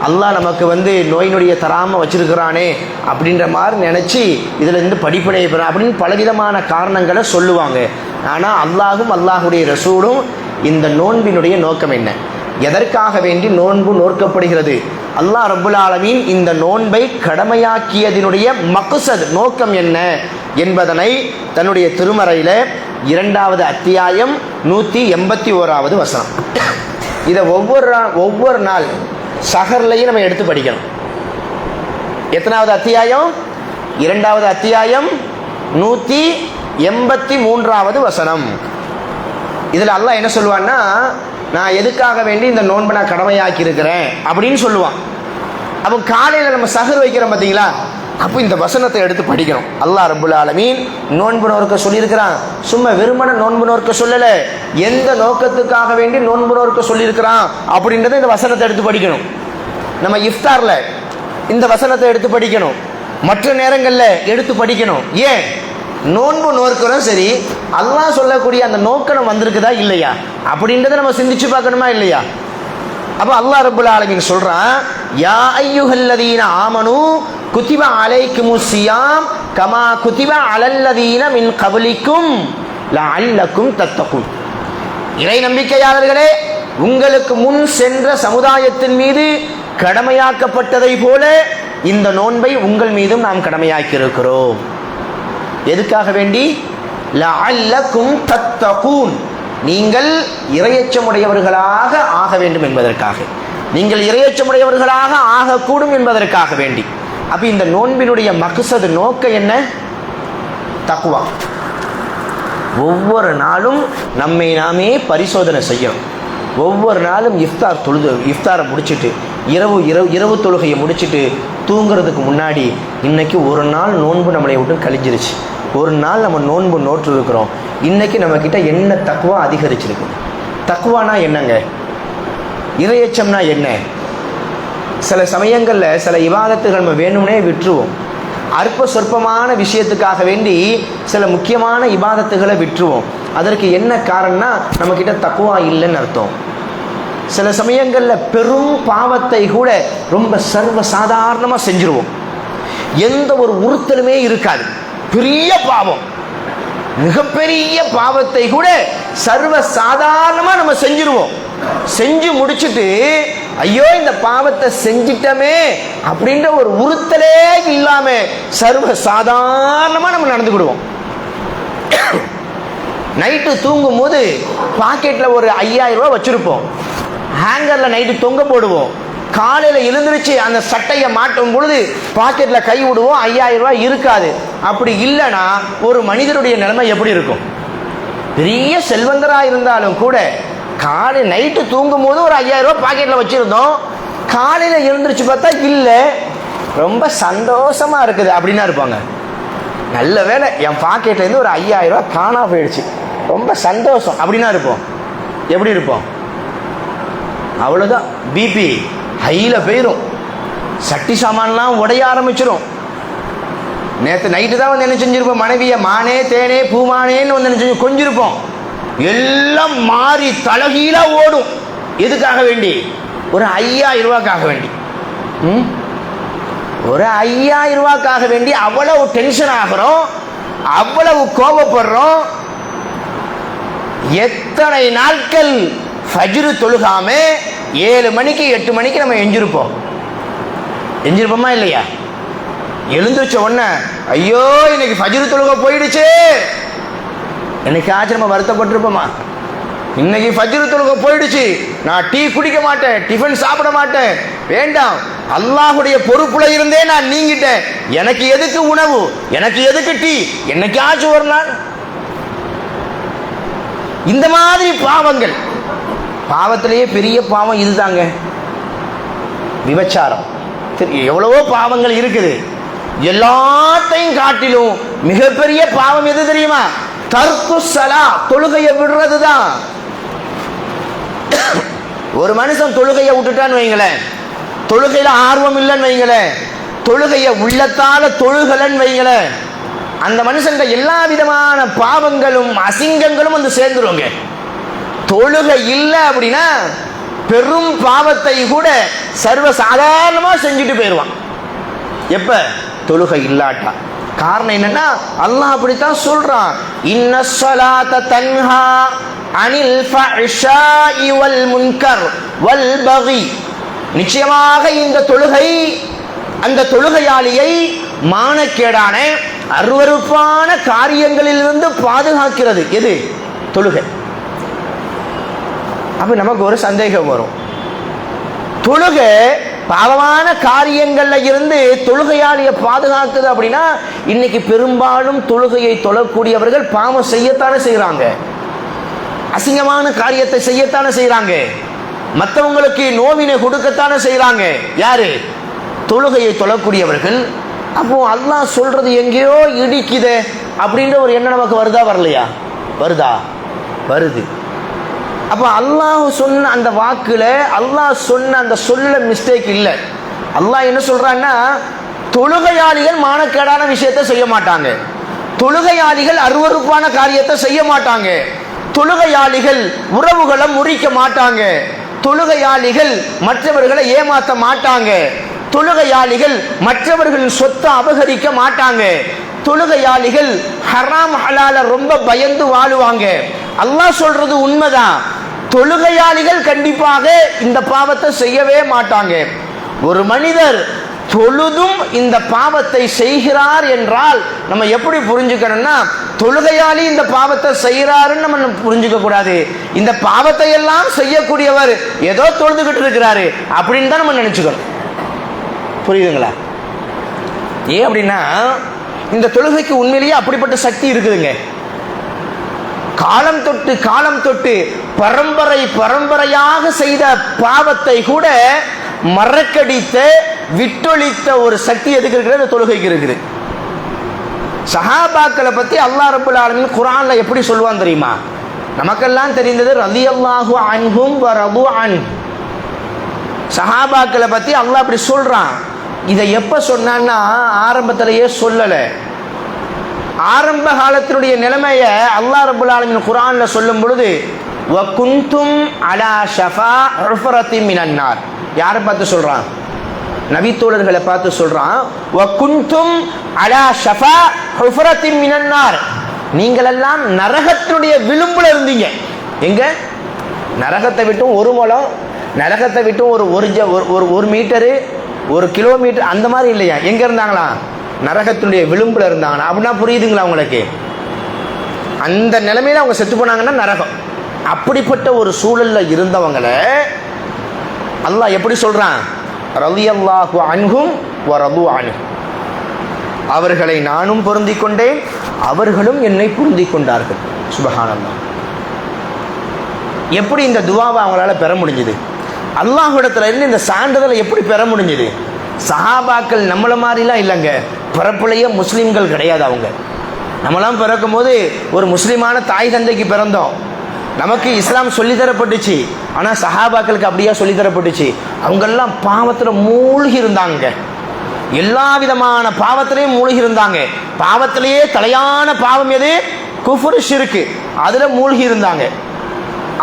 அல்லாஹ் நமக்கு நோய் நொடியை தராமல் வச்சிருக்கிறானே அப்படின்ற மாதிரி நினச்சி இதில் இருந்து படிப்பினை பெற அப்படின்னு பலவிதமான காரணங்களை சொல்லுவாங்க. ஆனால் அல்லாஹும் அல்லாஹுடைய ரசூலும் இந்த நோன்பினுடைய நோக்கம் என்ன, எதற்காக வேண்டி நோன்பு நோக்கப்படுகிறது, அல்லாஹ் ரப்புல் ஆலமீன் இந்த நோன்பை கடமையாக்கியதினுடைய மக்சத் நோக்கம் என்ன என்பதனை தன்னுடைய திருமறையில் 2வது அத்தியாயம் 181வது வசனம். இதை ஒவ்வொரு நாள் சஹர்லையும் நம்ம எடுத்து படிக்கணும். எத்தனாவது அத்தியாயம்? 2வது அத்தியாயம் 183வது வசனம். இதில் அல்லாஹ் என்ன சொல்லுவான்னா, நான் எதுக்காக வேண்டி இந்த நோன்பை நான் கடமையாக்கி இருக்கிறேன் அப்படின்னு சொல்லுவான். அப்போ காலையில் நம்ம சஹர் வைக்கிறோம் பார்த்தீங்களா, அப்போ இந்த வசனத்தை எடுத்து படிக்கணும். அல்லாஹ் ரப்புல் ஆலமீன் நோன்பு நோக்க சொல்லியிருக்கிறான், சும்மா வெறுமன நோன்பு நோக்க சொல்லலை, எந்த நோக்கத்துக்காக வேண்டி நோன்பு நோக்க சொல்லியிருக்கிறான் அப்படின்றத இந்த வசனத்தை எடுத்து படிக்கணும். நம்ம இஃப்தாரில் இந்த வசனத்தை எடுத்து படிக்கணும், மற்ற நேரங்களில் எடுத்து படிக்கணும். ஏன்? நோன்பு நோக்கிறோம், சரி, அல்லாஹ் சொல்லக்கூடிய அந்த நோக்கம் வந்திருக்குதா இல்லையா அப்படின்றத நம்ம சிந்திச்சு பார்க்கணுமா இல்லையா? அப்போ அல்லாஹ் ரப்புல் ஆலமீன் சொல்றான், யா அய்யுஹல்லதீன ஆமனு குதிப அலைக்குமுஸ் ஸியாம் கமா குதிப அலல்லதீன மின் கப்லிக்கும் லஅல்லக்கும் தத்தகுன். இறை நம்பிக்கையாளர்களே, உங்களுக்கு முன் சென்ற சமுதாயத்தின் மீது கடமையாக்கப்பட்டதை போல இந்த நோன்பை உங்கள் மீதும் நாம் கடமையாக்கி இருக்கிறோம். எதுக்காக வேண்டி? லஅல்லக்கும் தத்தகுன், நீங்கள் இறையச்சமுடையவர்களாக ஆக வேண்டும் என்பதற்காக, நீங்கள் இறையச்சமுடையவர்களாக ஆகக்கூடும் என்பதற்காக வேண்டி. அப்போ இந்த நோன்பினுடைய மக்சது நோக்கம் என்ன? தக்வா. ஒவ்வொரு நாளும் நம்மை நாமே பரிசோதனை செய்யணும். ஒவ்வொரு நாளும் இஃப்தாரை முடிச்சுட்டு இரவு தொழுகையை முடிச்சுட்டு தூங்குறதுக்கு முன்னாடி, இன்னைக்கு ஒரு நாள் நோன்பு நம்மளை விட்டு கழிஞ்சிருச்சு, ஒரு நாள் நம்ம நோன்பு நோற்று இருக்கிறோம், இன்னைக்கு நம்மக்கிட்ட என்ன தக்வா அதிகரிச்சிருக்கு. தக்வானா என்னங்க? இறையச்சம்னா என்ன? சில சமயங்களில் சில இபாதத்துகள் நம்ம வேணும்னே விட்டுருவோம். அற்ப சொற்பமான விஷயத்துக்காக வேண்டி சில முக்கியமான இபாதத்துகளை விட்டுருவோம். அதற்கு என்ன காரணம்னா, நம்மக்கிட்ட தக்வா இல்லைன்னு அர்த்தம். சில சமயங்களில் பெரும் பாவத்தை கூட ரொம்ப சர்வ சாதாரணமாக செஞ்சுருவோம், எந்த ஒரு உறுத்தலுமே இருக்காது. பெரிய பாவம், மிகப்பெரிய பாவத்தை கூட சர்வ சாதாரணமாக நம்ம செஞ்சிருவோம். செஞ்சு முடிச்சுட்டு ஐயோ இந்த பாவத்தை செஞ்சிட்டமே அப்படின்ற ஒரு உறுத்தலே இல்லாம சர்வ சாதாரணமாக நம்ம நடந்துக்கிடுவோம். நைட்டு தூங்கும் போது பாக்கெட்டில் ஒரு 5000 ரூபா வச்சிருப்போம், ஹேங்கரில் நைட்டு தொங்க போடுவோம். காலையில் எழுந்திருச்சு அந்த சட்டையை மாட்டும் பொழுது பாக்கெட்டில் கை விடுவோம், 5000 ரூபாய் இருக்காது. அப்படி இல்லைன்னா ஒரு மனிதனுடைய நிலைமை எப்படி இருக்கும்? பெரிய செல்வந்தராக இருந்தாலும் கூட நைட்டு தூங்கும் போது ஒரு 5000 ரூபாய் பாக்கெட்டில் வச்சுருந்தோம், காலையில் எழுந்திரிச்சு பார்த்தா இல்லை, ரொம்ப சந்தோஷமாக இருக்குது அப்படின்னா இருப்பாங்க. நல்ல வேலை என் பாக்கெட்லேருந்து ஒரு 5000 ரூபாய் காணா போயிடுச்சு, ரொம்ப சந்தோஷம் அப்படின்னா இருப்போம். எப்படி இருப்போம்? அவ்வளோதான், பிபி ஹையில் போயிடும், சட்டி சாமான்லாம் உடைய ஆரம்பிச்சிடும். நேற்று நைட்டு தான் என்ன செஞ்சுருப்போம், மனைவியை மானே தேனே பூமானேன்னு என்ன கொஞ்சிருப்போம், எல்லாம் மாறி தலகீழா ஓடும். எதுக்காக வேண்டி? ஒரு 5000 ரூபாய்க்காக வேண்டி ஒரு 5000 ரூபாய்க்காக வேண்டி அவ்வளவு டென்ஷன் ஆகிறோம், அவ்வளவு கோபப்படுறோம். எத்தனை நாட்கள் ஃபஜ்ரு தொழுகாம 7 மணிக்கு 8 மணிக்கு நம்ம எஞ்சிருப்போமா இல்லையா? எழுந்திருச்ச உடனே ஐயோ இன்னைக்கு ஃபஜ்ரு தொழுக போயிடுச்சு, என்னைக்காச்சும் நம்ம வருத்தப்பட்டிருப்போமா? இன்னைக்கு ஃபஜ்ரு தொழுக போயிடுச்சு, நான் டீ குடிக்க மாட்டேன், டிஃபன் சாப்பிட மாட்டேன், வேண்டாம், அல்லாஹ்வுடைய பொறுப்புல இருந்தே நான் நீங்கிட்டேன், எனக்கு எதுக்கு உணவு, எனக்கு எதுக்கு டீ, என்னைக்காச்சும் ஒரு நாள். இந்த மாதிரி பாவங்கள், பாவத்திலேயே பெரிய பாவம் இதுதாங்க விபச்சாரம். எவ்வளவோ பாவங்கள் இருக்குது, எல்லாத்தையும் காட்டிலும் மிகப்பெரிய பாவம் எது தெரியுமா? தர்க்கு ஸலா, தொழுகையை விடுறதுதான். ஒரு மனுஷன் தொழுகையை விட்டுட்டான்னு வைங்களேன், தொழுகையில ஆர்வம் இல்லைன்னு வைங்களேன், தொழுகையை உள்ளத்தால தொழுகலன்னு வைங்களேன், அந்த மனுஷன் எல்லா விதமான பாவங்களும் அசிங்கங்களும் வந்து சேர்ந்துருவாங்க. தொழுகை இல்லை அப்படின்னா பெரும் பாவத்தை கூட சர்வ சாதாரணமா செஞ்சுட்டு போயிடுவான். எப்ப? தொழுகை இல்லாட்டா. காரணம் என்னன்னா அல்லாஹ் அப்படித்தான் சொல்றான், இன்ன ஸலாத தன்ஹா அனில் ஃபஹ்ஷாஇ வல் முன்கர் வல் பகி. நிச்சயமாக இந்த தொழுகை அந்த தொழுகையாளியை மானக்கேடான அருவருப்பான காரியங்களிலிருந்து பாதுகாக்கிறது. எது? தொழுகை. அப்ப நமக்கு ஒரு சந்தேகம் வரும், தொழுகை பாவமான காரியங்கள்ல இருந்து தொழுகையாளியை பாதுகாக்குது அப்படின்னா இன்னைக்கு பெரும்பாலும் தொழுகையை தொழக்கூடியவர்கள் பாவம் செய்யத்தானே செய்யறாங்க, அசிங்கமான காரியத்தை செய்யத்தானே செய்யறாங்க, மற்றவங்களுக்கு நோவினை கொடுக்கத்தானே செய்யறாங்க. யாரு? தொழுகையை தொழக்கூடியவர்கள். அப்போ அல்லாஹ் சொல்றது எங்கேயோ இடிக்குது அப்படின்ற ஒரு எண்ணம் நமக்கு வருதா வரலையா? வருதா? வருது. அப்ப அல்லாஹ் சொன்ன அந்த வாக்குல, அல்லாஹ் சொன்ன அந்த சொல்ல மிஸ்டேக் இல்லை. அல்லாஹ் என்ன சொல்றான்னா, தொழுகையாளிகள் மானக்கேடான விஷயத்தை செய்ய மாட்டாங்க, தொழுகையாளிகள் அருவருப்பான காரியத்தை செய்ய மாட்டாங்க, தொழுகையாளிகள் உறவுகளை முறிக்க மாட்டாங்க, தொழுகையாளிகள் மற்றவர்களை ஏமாற்ற மாட்டாங்க, தொழுகையாளிகள் மற்றவர்களின் சொத்தை அபகரிக்க மாட்டாங்க, தொழுகையாளிகள் ஹராம் ஹலால ரொம்ப பயந்து வாழுவாங்க. அல்லாஹ் சொல்றது உண்மைதான், தொழுகையாளிகள் கண்டிப்பாக இந்த பாவத்தை செய்யவே மாட்டாங்க. ஒரு மனிதர் தொழுதும் இந்த பாவத்தை செய்கிறார் என்றால் நம்ம எப்படி புரிஞ்சுக்கணும்னா, தொழுகையாளி இந்த பாவத்தை செய்கிறாருன்னு நம்ம புரிஞ்சுக்க கூடாது, இந்த பாவத்தை எல்லாம் செய்யக்கூடியவர் ஏதோ தொழுதுகிட்டு இருக்கிறாரு அப்படின்னு தான் நம்ம நினைச்சுக்கணும். புரியுதுங்களா? ஏன் அப்படின்னா இந்த தொழுகைக்கு உண்மையிலேயே அப்படிப்பட்ட சக்தி இருக்குதுங்க. காலம் தொட்டு காலம் தொட்டு பரம்பரை பரம்பரையாக செய்த பாவத்தை கூட மறக்கடித்த விட்டொழித்த ஒரு சக்தி எதுக்கு இருக்கிறது? அந்த தொழுகைக்கு இருக்குது. சஹாபாக்களை பத்தி அல்லாஹ் ரப்பல் ஆலமீன் குர்ஆன்ல எப்படி சொல்லுவான் தெரியுமா? நமக்கெல்லாம் தெரிந்தது ரலியல்லாஹு அன்ஹும் வ ரது அன். சஹாபாக்களை பத்தி அல்லாஹ் அப்படி சொல்றான். இதை எப்ப சொன்னான்னா ஆரம்பத்திலேயே சொல்லல. ஆரம்ப காலத்தினுடைய நிலைமைய அல்லாஹ் ரப்பல் ஆலமீன் குர்ஆன்ல சொல்லும் பொழுது வ குன்தும் அலா ஷஃபா உஃபரத்தின் மினன் நார். யாரை பார்த்து சொல்றான்? நபி தோழர்களை பார்த்து சொல்றான். வ குன்தும் அலா ஷஃபா உஃபரத்தின் மினன் நார். நீங்கள் எல்லாம் நரகத்தினுடைய விளிம்புல இருந்தீங்க. எங்க? நரகத்தை விட்டும் 1 முழம், நரகத்தை விட்டும் ஒரு மீட்டரு, 1 கிலோமீட்டர் அந்த மாதிரி இல்லையா? எங்க இருந்தாங்களா? நரகத்தினுடைய விளிம்புல இருந்தாங்க. அப்படின்னா புரியுதுங்களா உங்களுக்கு? அந்த நிலைமையில அவங்க செத்து போனாங்கன்னா நரகம். அப்படிப்பட்ட ஒரு சூழல்ல இருந்தவங்களை அல்லாஹ் எப்படி சொல்றான்? ரலியல்லாஹு அன்ஹும் வ ரது அன்ஹு. அவர்களை நானும் பொருந்திக் கொண்டேன், அவர்களும் என்னை பொருந்திக் கொண்டார்கள். சுப்ஹானல்லாஹ். எப்படி இந்த துவாவை அவங்களால பெற முடிஞ்சது? அல்லாஹ்விடத்துல இருந்து இந்த சான்றிதழை எப்படி பெற முடிஞ்சது? சஹாபாக்கள் நம்மள மாதிரிலாம் இல்லைங்க, பிறப்புலையே முஸ்லீம்கள் கிடையாது. அவங்க நம்மளாம் பிறக்கும் போது ஒரு முஸ்லீமான தாய் தந்தைக்கு பிறந்தோம், நமக்கு இஸ்லாம் சொல்லித்தரப்பட்டுச்சு. ஆனால் சஹாபாக்களுக்கு அப்படியே சொல்லித்தரப்பட்டுச்சு. அவங்கெல்லாம் பாவத்தில் மூழ்கி இருந்தாங்க, எல்லா விதமான பாவத்திலையும் மூழ்கி இருந்தாங்க. பாவத்திலேயே தலையான பாவம் எது? குஃப்ர், ஷிர்க், அதில் மூழ்கி இருந்தாங்க.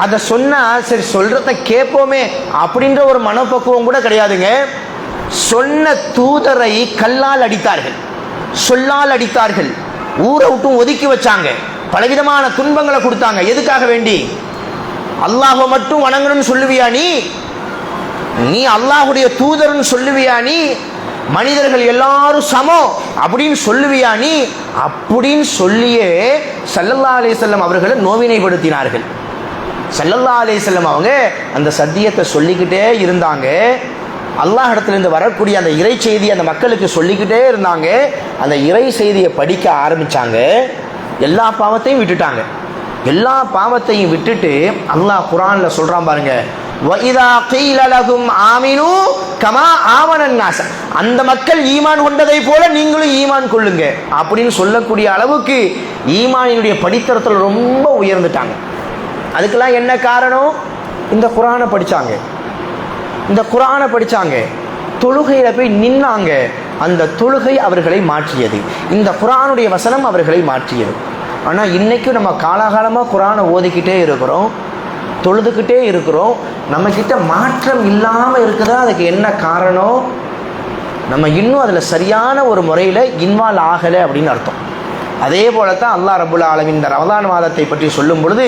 அதை சொன்னா சரி சொல்றத கேட்போமே அப்படின்ற ஒரு மனப்பக்குவம் கூட கிடையாதுங்க. சொன்ன தூதரை கல்லால் அடித்தார்கள், சொல்லால் அடித்தார்கள், ஊரை விட்டும் ஒதுக்கி வச்சாங்க, பலவிதமான துன்பங்களை கொடுத்தாங்க. எதுக்காக வேண்டி? அல்லாஹ்வை மட்டும் வணங்கணும்னு சொல்லுவியா நீ அல்லாஹ்வுடைய தூதர்னு சொல்லுவியா நீ? மனிதர்கள் எல்லாரும் சமம் அப்படின்னு சொல்லுவியா நீ? அப்படின்னு சொல்லியே ஸல்லல்லாஹு அலைஹி வஸல்லம் அவர்களை நோவினைப்படுத்தினார்கள். ஸல்லல்லாஹு அலைஹி வஸல்லம் அவங்க அந்த சத்தியத்தை சொல்லிக்கிட்டே இருந்தாங்க. அல்லாஹ் இடத்துலேருந்து வரக்கூடிய அந்த இறை செய்தி அந்த மக்களுக்கு சொல்லிக்கிட்டே இருந்தாங்க. அந்த இறை செய்தியை படிக்க ஆரம்பித்தாங்க. எல்லா பாவத்தையும் விட்டுட்டாங்க. எல்லா பாவத்தையும் விட்டுட்டு அல்லாஹ் குர்ஆனில் சொல்கிறான் பாருங்க, வஇதா கீல லஹும் ஆமினு கமா ஆமனன் நாஸ், அந்த மக்கள் ஈமான் கொண்டதை போல நீங்களும் ஈமான் கொள்ளுங்க அப்படின்னு சொல்லக்கூடிய அளவுக்கு ஈமானினுடைய படித்தரத்தில் ரொம்ப உயர்ந்துட்டாங்க. அதுக்கெல்லாம் என்ன காரணம்? இந்த குர்ஆனை படித்தாங்க, இந்த குர்ஆனை படித்தாங்க, தொழுகையில் போய் நின்னாங்க. அந்த தொழுகை அவர்களை மாற்றியது, இந்த குர்ஆனுடைய வசனம் அவர்களை மாற்றியது. ஆனால் இன்றைக்கும் நம்ம காலாகாலமாக குர்ஆனை ஓதிக்கிட்டே இருக்கிறோம், தொழுதுகிட்டே இருக்கிறோம். நம்மக்கிட்ட மாற்றம் இல்லாமல் இருக்குதா? அதுக்கு என்ன காரணம்? நம்ம இன்னும் அதில் சரியான ஒரு முறையில் இன்வால்வ் ஆகலை அப்படின்னு அர்த்தம். அதே போல தான் அல்லாஹ் ரப்புல் ஆலமீன் இந்த ரமதான் மாதத்தை பற்றி சொல்லும் பொழுது,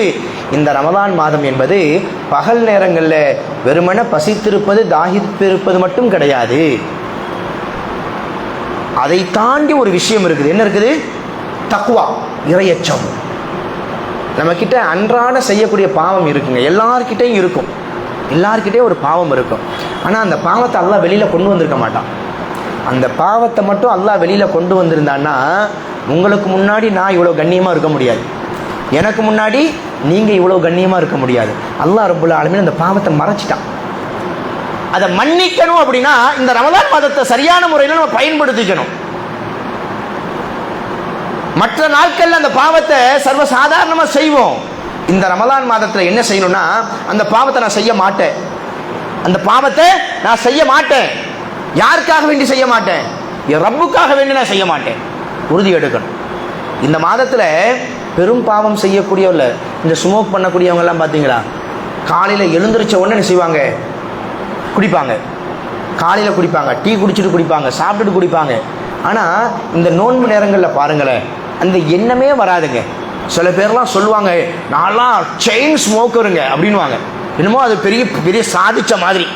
இந்த ரமதான் மாதம் என்பது பகல் நேரங்களில் வெறுமனே பசித்திருப்பது தாகித்திருப்பது மட்டும் கிடையாது. அதை தாண்டி ஒரு விஷயம் இருக்குது. என்ன இருக்குது? தக்வா, இறையச்சம். நம்மக்கிட்ட அன்றாட செய்யக்கூடிய பாவம் இருக்குங்க, எல்லார்கிட்டையும் இருக்கும், எல்லார்கிட்டையும் ஒரு பாவம் இருக்கும். ஆனால் அந்த பாவத்தை அல்லாஹ் வெளியில் கொண்டு வந்திருக்க மாட்டான். அந்த பாவத்தை மட்டும் அல்லாஹ் வெளியில் கொண்டு வந்திருந்தான்னா உங்களுக்கு முன்னாடி நான் இவ்வளோ கண்ணியமாக இருக்க முடியாது, எனக்கு முன்னாடி நீங்கள் இவ்வளோ கண்ணியமாக இருக்க முடியாது. அல்லாஹ் ரப்புல் ஆலமீன் அந்த பாவத்தை மறைச்சிட்டான். அதை மன்னிக்கணும் அப்படின்னா இந்த ரமலான் மாதத்தை சரியான முறையில் நம்ம பயன்படுத்திக்கணும். மற்ற நாட்களில் அந்த பாவத்தை சர்வசாதாரணமாக செய்வோம். இந்த ரமலான் மாதத்தில் என்ன செய்யணும்னா, அந்த பாவத்தை நான் செய்ய மாட்டேன், அந்த பாவத்தை நான் செய்ய மாட்டேன். யாருக்காக வேண்டி செய்ய மாட்டேன்? என் ரப்புக்காக வேண்டி நான் செய்ய மாட்டேன். உறுதி எடுக்கணும். இந்த மாதத்தில் பெரும் பாவம் செய்யக்கூடியவங்கள, இந்த ஸ்மோக் பண்ணக்கூடியவங்கெல்லாம் பார்த்தீங்களா, காலையில் எழுந்திரிச்ச உடனே என்ன செய்வாங்க? குடிப்பாங்க. காலையில் குடிப்பாங்க, டீ குடிச்சிட்டு குடிப்பாங்க, சாப்பிட்டுட்டு குடிப்பாங்க. ஆனால் இந்த நோன்பு நேரங்களில் பாருங்களேன், அந்த எண்ணமே வராதுங்க. சில பேர்லாம் சொல்லுவாங்க, நான்லாம் செயின் ஸ்மோக்கருங்க அப்படின்வாங்க. என்னமோ அது பெரிய பெரிய சாதிச்ச மாதிரி,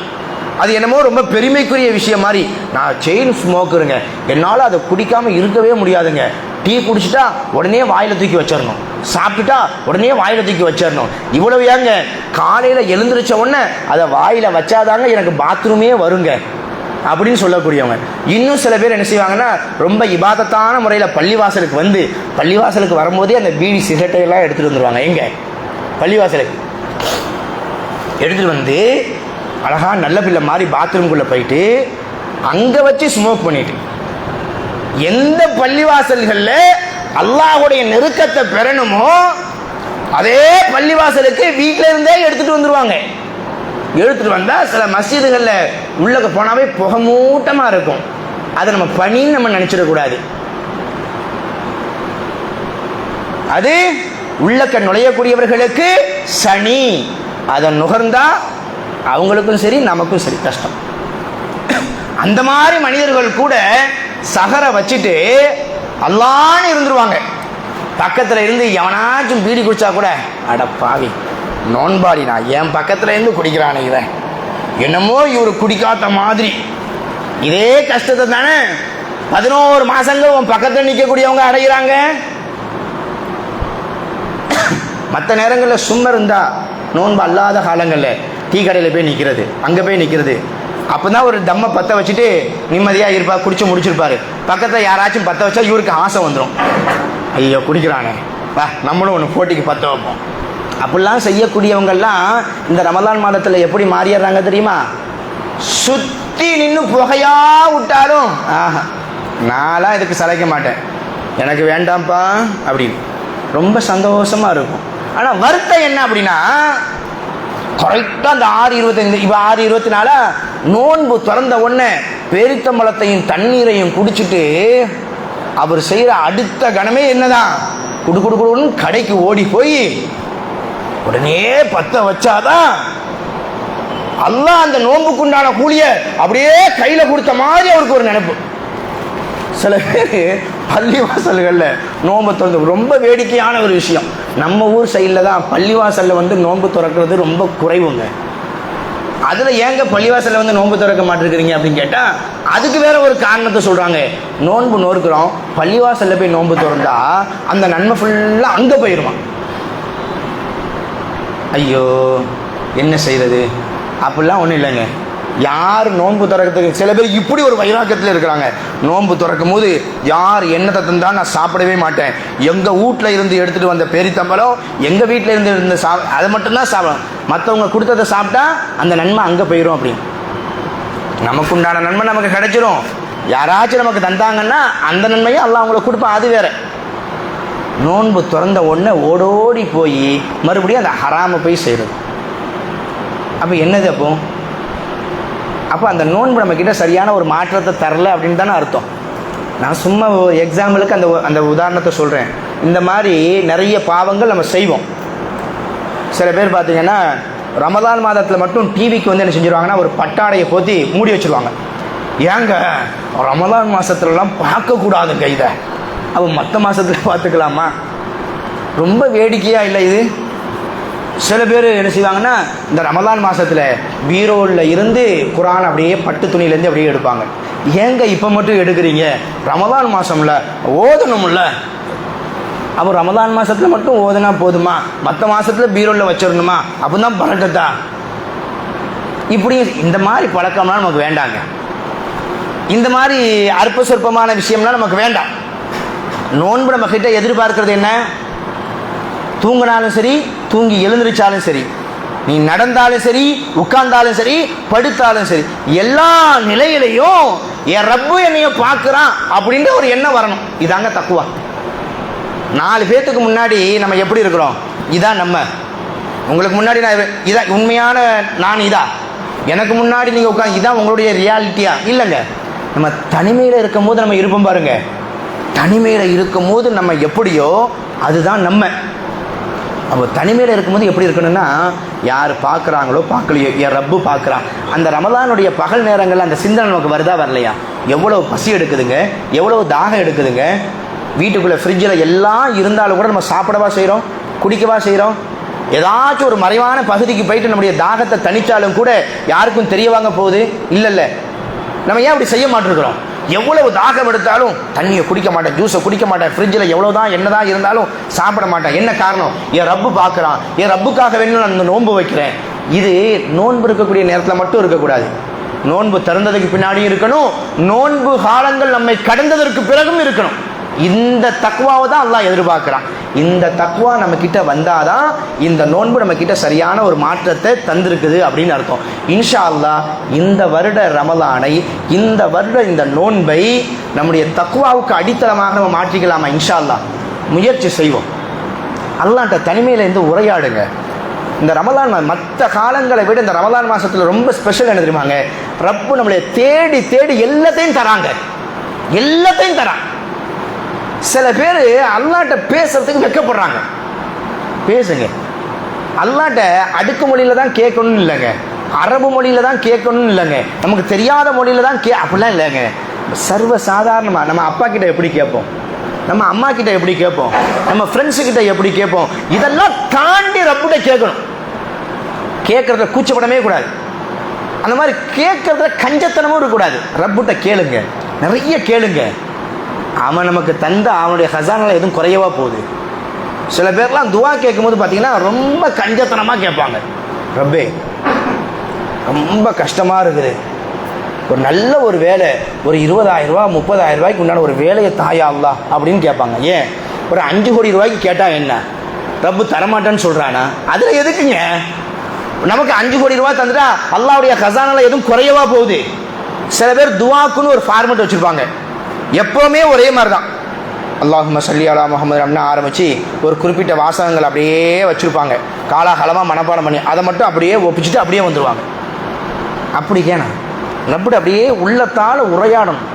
அது என்னமோ ரொம்ப பெருமைக்குரிய விஷயம் மாதிரி. நான் செயின் ஸ்மோக்கருங்க, என்னால் அதை குடிக்காமல் இருக்கவே முடியாதுங்க. டீ குடிச்சிட்டா உடனே வாயில் தூக்கி வச்சிடணும், சாப்பிட்டுட்டா உடனே வாயில் தூக்கி வச்சிடணும். இவ்வளவு ஏங்க, காலையில் எழுந்திரிச்ச உடனே அதை வாயில் வச்சாதாங்க எனக்கு பாத்ரூமே வருங்க அப்படின்னு சொல்லக்கூடியவங்க. இன்னும் சில பேர் என்ன செய்வாங்கன்னா, ரொம்ப இபாதத்தான முறையில் பள்ளிவாசலுக்கு வந்து, பள்ளிவாசலுக்கு வரும்போதே அந்த பீடி சிகரெட்டை எல்லாம் எடுத்துகிட்டு வந்துடுவாங்க. எங்கே? பள்ளிவாசலுக்கு எடுத்துகிட்டு வந்து அழகாக நல்ல பிள்ளை மாதிரி பாத்ரூம்குள்ளே போயிட்டு அங்கே வச்சு ஸ்மோக் பண்ணிட்டு, எந்த பள்ளிவாசல்களில் அல்லாஹ்வுடைய நெருக்கத்தை பெறணுமோ அதே பள்ளிவாசலுக்கு வீட்டில் இருந்தே எடுத்துகிட்டு வந்துடுவாங்க. எடுத்துகிட்டு வந்தால் சில மஸ்ஜிதுகளில் உள்ளே போனாவே புகை மூட்டமாக இருக்கும். அதை நம்ம பணின்னு நம்ம நினச்சிடக்கூடாது. அது உள்ளக்க நுழையக்கூடியவர்களுக்கு சனி, அதை நுகர்ந்தா அவங்களுக்கும் சரி நமக்கும் சரி கஷ்டம். அந்த மாதிரி மனிதர்கள் கூட சகரை வச்சுட்டு அல்லான்னு இருந்துருவாங்க. பக்கத்தில் இருந்து எவனாச்சும் பீடி குடிச்சா கூட, அட பாவி நோன்பாடி, நான் என் பக்கத்தில் இருந்து குடிக்கிறானே இவன், என்னமோ இவர் குடிக்காத மாதிரி. இதே கஷ்டத்தை தானே 11 மாசங்கள் உன் பக்கத்தில் நிற்கக்கூடியவங்க அடைகிறாங்க. மற்ற நேரங்களில் சும்மா இருந்தா, நோன்பு அல்லாத காலங்களில் டீ கடையில் போய் நிற்கிறது, அங்கே போய் நிற்கிறது. அப்போ தான் ஒரு தம்மை பற்ற வச்சுட்டு நிம்மதியாக இருப்பா, குடிச்சு முடிச்சிருப்பாரு. பக்கத்தில் யாராச்சும் பற்ற வச்சா இவருக்கு ஆசை வந்துடும், ஐயோ குடிக்கிறானே வா நம்மளும் ஒன்று போட்டிக்கு பற்ற வைப்போம். அப்படிலாம் செய்யக்கூடியவங்கெல்லாம் இந்த ரமலான் மாதத்தில் எப்படி மாறிடுறாங்க தெரியுமா? சுற்றி நின்று புகையா விட்டாலும் ஆஹா நான்லாம் இதுக்கு சளைக்க மாட்டேன், எனக்கு வேண்டாம்ப்பா அப்படின்னு ரொம்ப சந்தோஷமாக இருக்கும். ஆனால் வருத்தம் என்ன அப்படின்னா, கரெக்டாக அந்த 6:25 இப்போ 6:24 நோன்பு திறந்த உடனே பேரித்தம்பழத்தையும் தண்ணீரையும் குடிச்சிட்டு அவர் செய்கிற அடுத்த கணமே என்னதான், குடு குடு குடுன்னு கடைக்கு ஓடி போய் உடனே பத்த வச்சாதான் அல்லாஹ் அந்த நோன்புக்குண்டான கூலிய அப்படியே கையில கொடுத்த மாதிரி அவருக்கு ஒரு நினைப்பு. சில பேர் பள்ளிவாசல்களில் நோன்பு திறந்து ரொம்ப வேடிக்கையான ஒரு விஷயம். நம்ம ஊர் சைடில் தான் பள்ளிவாசலில் நோன்பு திறக்கிறது ரொம்ப குறைவுங்க. அதில் ஏங்க பள்ளிவாசலில் நோன்பு திறக்க மாட்டிருக்கிறீங்க அப்படின்னு கேட்டால் அதுக்கு வேற ஒரு காரணத்தை சொல்கிறாங்க. நோன்பு நோக்கிறோம், பள்ளிவாசலில் போய் நோன்பு திறந்தா அந்த நன்மை ஃபுல்லாக அங்கே போயிடுமா. ஐயோ என்ன செய்கிறது, அப்படிலாம் ஒன்றும் இல்லைங்க. யார் நோன்பு திறக்கிறதுக்கு சில பேர் இப்படி ஒரு வைராக்கியத்தில் இருக்கிறாங்க. நோன்பு திறக்கும் போது யார் என்னத்தை தந்தால் நான் சாப்பிடவே மாட்டேன், எங்கள் வீட்டில் இருந்து எடுத்துகிட்டு வந்த பெரித்தம்பளம் எங்கள் வீட்டில் இருந்து இருந்த அதை மட்டும்தான் சாப்பிடும், மற்றவங்க கொடுத்ததை சாப்பிட்டா அந்த நன்மை அங்கே போயிடும் அப்படின்னு. நமக்கு உண்டான நன்மை நமக்கு கிடைச்சிடும். யாராச்சும் நமக்கு தந்தாங்கன்னா அந்த நன்மையும் அல்லாஹ் அவங்களுக்கு கொடுப்பான், அது வேற. நோன்பு திறந்த உடனே ஓடோடி போய் மறுபடியும் அந்த ஹராமை போய் செய்கிறது. அப்போ என்னது அப்போ அந்த நோன்பு நம்மக்கிட்ட சரியான ஒரு மாற்றத்தை தரல அப்படின்னு தானே அர்த்தம். நான் சும்மா எக்ஸாம்பிளுக்கு அந்த உதாரணத்தை சொல்கிறேன். இந்த மாதிரி நிறைய பாவங்கள் நம்ம செய்வோம். சில பேர் பார்த்தீங்கன்னா ரமலான் மாதத்தில் மட்டும் டிவிக்கு என்ன செஞ்சுருவாங்கன்னா ஒரு பட்டாடையை போற்றி மூடி வச்சுருவாங்க. ஏங்க ரமலான் மாதத்துலலாம் பார்க்கக்கூடாதுங்க இதை, அப்போ மற்ற மாதத்தில் பார்த்துக்கலாமா? ரொம்ப வேடிக்கையாக இல்லை இது? சில பேர் என்ன செய்வாங்கன்னா இந்த ரமலான் மாதத்தில் பீரோவில் இருந்து குரான் அப்படியே பட்டு துணியிலேருந்து அப்படியே எடுப்பாங்க. ஏங்க இப்போ மட்டும் எடுக்கிறீங்க, ரமலான் மாதம்ல ஓதணும்ல. அப்போ ரமலான் மாதத்தில் மட்டும் ஓதுனா போதுமா, மற்ற மாதத்தில் பீரோவில் வச்சிடணுமா? அப்போ தான் பழக்கத்தா? இப்படி இந்த மாதிரி பழக்கம்லாம் நமக்கு வேண்டாங்க. இந்த மாதிரி அற்ப சொற்பமான விஷயம்லாம் நமக்கு வேண்டாம். நோன்பு நம்ம கிட்ட எதிர்பார்க்கிறது என்ன? தூங்கினாலும் சரி, தூங்கி எழுந்திருச்சாலும் சரி, நீ நடந்தாலும் சரி, உட்கார்ந்தாலும் சரி, படுத்தாலும் சரி, எல்லா நிலையிலையும் என் ரப்பு என்னைய பார்க்குறான் அப்படின்ற ஒரு எண்ணம் வரணும். இதாங்க தக்குவா. 4 பேத்துக்கு முன்னாடி நம்ம எப்படி இருக்கிறோம், இதான் நம்ம. உங்களுக்கு முன்னாடி நான் இதான் உண்மையான நான், இதா எனக்கு முன்னாடி நீங்கள் உட்காந்து இதான் உங்களுடைய ரியாலிட்டியா? இல்லைங்க. நம்ம தனிமையில் இருக்கும் போது நம்ம இருப்போம் பாருங்க, தனிமையில் இருக்கும் போது நம்ம எப்படியோ அதுதான் நம்ம. அப்போ தனிமையில் இருக்கும்போது எப்படி இருக்கணும்னா, யார் பார்க்குறாங்களோ பார்க்கலையோ என் ரப்பு பார்க்குறான். அந்த ரமலானுடைய பகல் நேரங்களில் அந்த சிந்தனை நமக்கு வருதா வரலையா? எவ்வளோ பசி எடுக்குதுங்க, எவ்வளோ தாகம் எடுக்குதுங்க. வீட்டுக்குள்ளே ஃப்ரிட்ஜில் எல்லாம் இருந்தாலும் கூட நம்ம சாப்பிடவா செய்கிறோம், குடிக்கவா செய்கிறோம். ஏதாச்சும் ஒரு மறைவான பகுதிக்கு போயிட்டு நம்முடைய தாகத்தை தணித்தாலும் கூட யாருக்கும் தெரியவாங்க போகுது? இல்லை. நம்ம ஏன் அப்படி செய்ய மாட்டிருக்கிறோம்? எவ்வளவு தாகம் எடுத்தாலும் தண்ணியை குடிக்க மாட்டேன், ஜூஸை குடிக்க மாட்டேன், ஃப்ரிட்ஜில் எவ்வளோதான் என்னதான் இருந்தாலும் சாப்பிட மாட்டேன். என்ன காரணம்? என் ரப்பு பார்க்குறான், என் ரப்புக்காக வேணும் நான் இந்த நோன்பு வைக்கிறேன். இது நோன்பு இருக்கக்கூடிய நேரத்தில் மட்டும் இருக்கக்கூடாது, நோன்பு திறந்ததுக்கு பின்னாடியும் இருக்கணும், நோன்பு காலங்கள் நம்மை கடந்ததற்கு பிறகும் இருக்கணும். இந்த தக்வாவை தான் அல்லாஹ் எதிர்பார்க்குறான். இந்த தக்வா நம்ம கிட்ட வந்தாதான் இந்த நோன்பு நம்ம கிட்ட சரியான ஒரு மாற்றத்தை தந்திருக்குது அப்படின்னு அர்த்தம். இன்ஷா அல்லாஹ் இந்த வருட ரமலானை, இந்த வருட இந்த நோன்பை நம்முடைய தக்வாவுக்கு அடித்தளமாக நம்ம மாற்றிக்கலாமா? இன்ஷா அல்லாஹ் முயற்சி செய்வோம். அல்லாஹ்ட்ட தனிமையில் இருந்து உரையாடுங்க. இந்த ரமலான் மற்ற காலங்களை விட இந்த ரமலான் மாதத்தில் ரொம்ப ஸ்பெஷல் என்ன தெரியுமாங்க? ரப்பு நம்மளை தேடி தேடி எல்லாத்தையும் தராங்க, எல்லாத்தையும் தராங்க. சில பேர் அல்லாஹ்ட்ட பேசுறதுக்கு வெட்கப்படுறாங்க. பேசுங்க. அல்லாஹ்ட்ட அடுக்கு மொழியில தான் கேட்கணும்னு இல்லைங்க, அரபு மொழியில தான் கேட்கணும்னு இல்லைங்க, நமக்கு தெரியாத மொழியில தான் அப்படிலாம் இல்லைங்க. சர்வ சாதாரணமாக நம்ம அப்பா கிட்ட எப்படி கேட்போம், நம்ம அம்மா கிட்ட எப்படி கேட்போம், நம்ம ஃப்ரெண்ட்ஸு கிட்ட எப்படி கேட்போம், இதெல்லாம் தாண்டி ரப்புட்ட கேட்கணும். கேட்கறத கூச்சப்படவே கூடாது. அந்த மாதிரி கேட்கறதுல கஞ்சத்தனமும் இருக்கக்கூடாது. ரப்புட்ட கேளுங்க, நிறைய கேளுங்க. அவன் நமக்கு தந்த அவனுடைய ஹசானில் எதுவும் குறையவா போகுது? சில பேர்லாம் துவா கேட்கும்போது பார்த்தீங்கன்னா ரொம்ப கஞ்சத்தனமாக கேட்பாங்க. ரப்பே ரொம்ப கஷ்டமாக இருக்குது, ஒரு நல்ல ஒரு வேலை, ஒரு 20,000 ரூபா 30,000 ரூபாய்க்கு உண்டான ஒரு வேலையை தாயா அல்லாஹ் அப்படின்னு கேட்பாங்க. ஏன் ஒரு 5 கோடி ரூபாய்க்கு கேட்டால் என்ன, ரப்பு தரமாட்டேன்னு சொல்கிறானா? அதில் எதுக்குங்க? நமக்கு 5 கோடி ரூபா தந்துட்டா அல்லாஹ்வுடைய ஹசானில் எதுவும் குறையவா போகுது? சில பேர் துவாக்குன்னு ஒரு ஃபார்மெட் வச்சுருப்பாங்க, எப்போவுமே ஒரே மாதிரி தான். அல்லாஹும்ம ஸல்லி அலா முஹம்மது அப்படின்னு ஆரம்பித்து ஒரு குறிப்பிட்ட வாசகங்கள் அப்படியே வச்சுருப்பாங்க, காலாகாலமாக மனப்பாடம் பண்ணி அதை மட்டும் அப்படியே ஒப்பிச்சுட்டு அப்படியே வந்துடுவாங்க. அப்படி கேனா ரப்புட்டு அப்படியே உள்ளத்தால் உரையாடணும்.